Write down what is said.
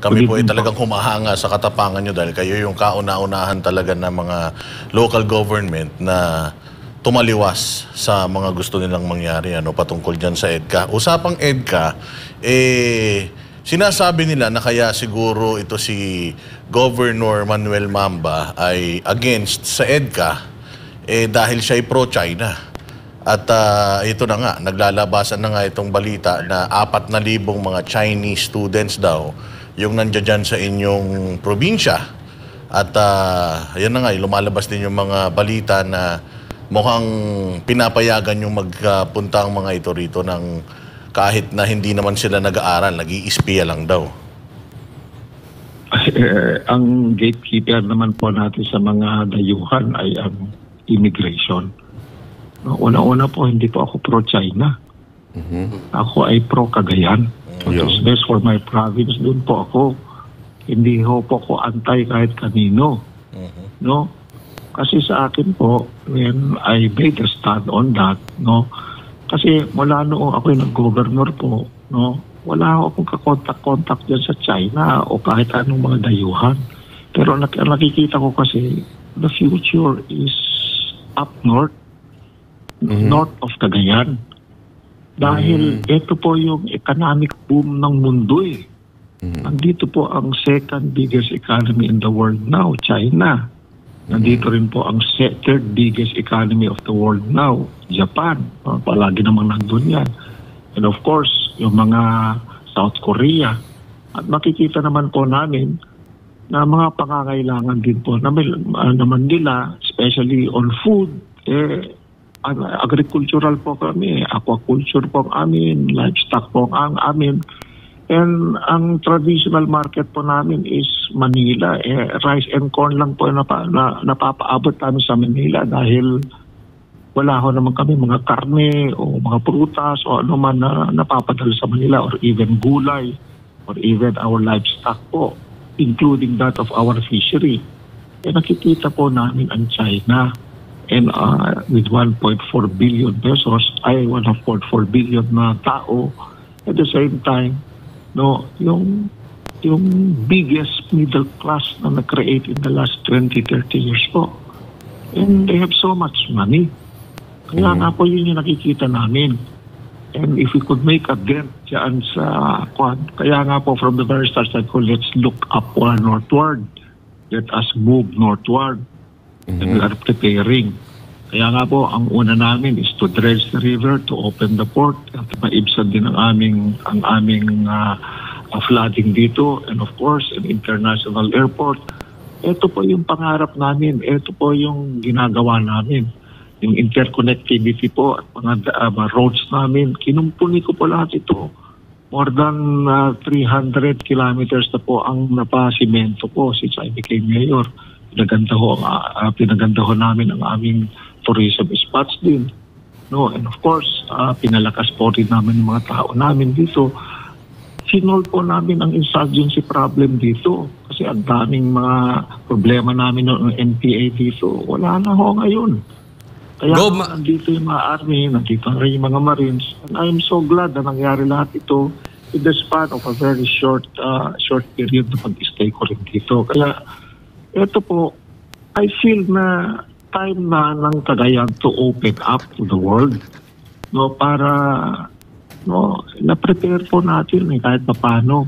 Kami po ay talagang humahanga sa katapangan nyo dahil kayo yung kauna-unahan talaga ng mga local government na tumaliwas sa mga gusto nilang mangyari patungkol dyan sa EDCA. Usapang EDCA, sinasabi nila na kaya siguro ito si Governor Manuel Mamba ay against sa EDCA dahil siya ay pro-China. At ito na nga, naglalabasan na nga itong balita na 4,000 mga Chinese students daw yung nandiyan sa inyong probinsya. At yan na nga, lumalabas din yung mga balita na mukhang pinapayagan yung magpunta ang mga ito rito ng kahit na hindi naman sila nag-aaral, nag-iispiya lang daw. Ang gatekeeper naman po natin sa mga dayuhan ay ang immigration. Una-una po, hindi po ako pro-China. Ako ay pro-Cagayan. What is best for my province, doon po ako. Hindi po ako antay kahit kanino. No? Kasi sa akin po, when I made a stand on that, no? Kasi mula noong ako yung nag-governor po, no? Wala akong kakontak-kontak dyan sa China o kahit anong mga dayuhan. Pero nakikita ko kasi, the future is up north. North of Cagayan. Dahil ito po yung economic boom ng mundo eh. Nandito po ang second biggest economy in the world now, China. Nandito rin po ang third biggest economy of the world now, Japan. Palagi namang nandun yan. And of course, yung mga South Korea. At makikita naman po namin na mga pangangailangan din po naman nila, especially on food, agricultural po kami, aquaculture po ang amin, livestock po ang amin. And ang traditional market po namin is Manila. Rice and corn lang po napapaabot namin sa Manila dahil wala ho naman kami mga karne o mga prutas o ano man na napapadala sa Manila, or even gulay or even our livestock po, including that of our fishery. Nakikita po namin ang China. And with 1.4 billion pesos, 1.4 billion na tao, at the same time, no, yung biggest middle class na na-create in the last 20-30 years po. And they have so much money. Kaya nga po yun yung nakikita namin. And if we could make a dent dyan sa kaya nga po from the very start, let's look upward northward. Let us move northward. And we are preparing. Kaya nga po, ang una namin is to dredge the river, to open the port, at maibsan din ang aming flooding dito, and of course, an international airport. Ito po yung pangarap namin. Ito po yung ginagawa namin. Yung interconnectivity po at mga roads namin. Kinumpuni ko po lahat ito. More than 300 kilometers na po ang napasimento po since I became mayor. Pinaganda ho namin ang aming tourism spots din. No, and of course, pinalakas po rin namin yung mga tao namin dito. Sinolve po namin ang insurgency problem dito. Kasi ang daming mga problema namin ng NPA dito. Wala na ho ngayon. Kaya nandito yung mga army, nandito rin yung mga marines. And I'm so glad na nangyari lahat ito in the span of a very short period na pag-stay ko rin dito. Kaya ito po, I feel na time na ng Cagayan to open up to the world. No, para na-prepare po natin kahit paano.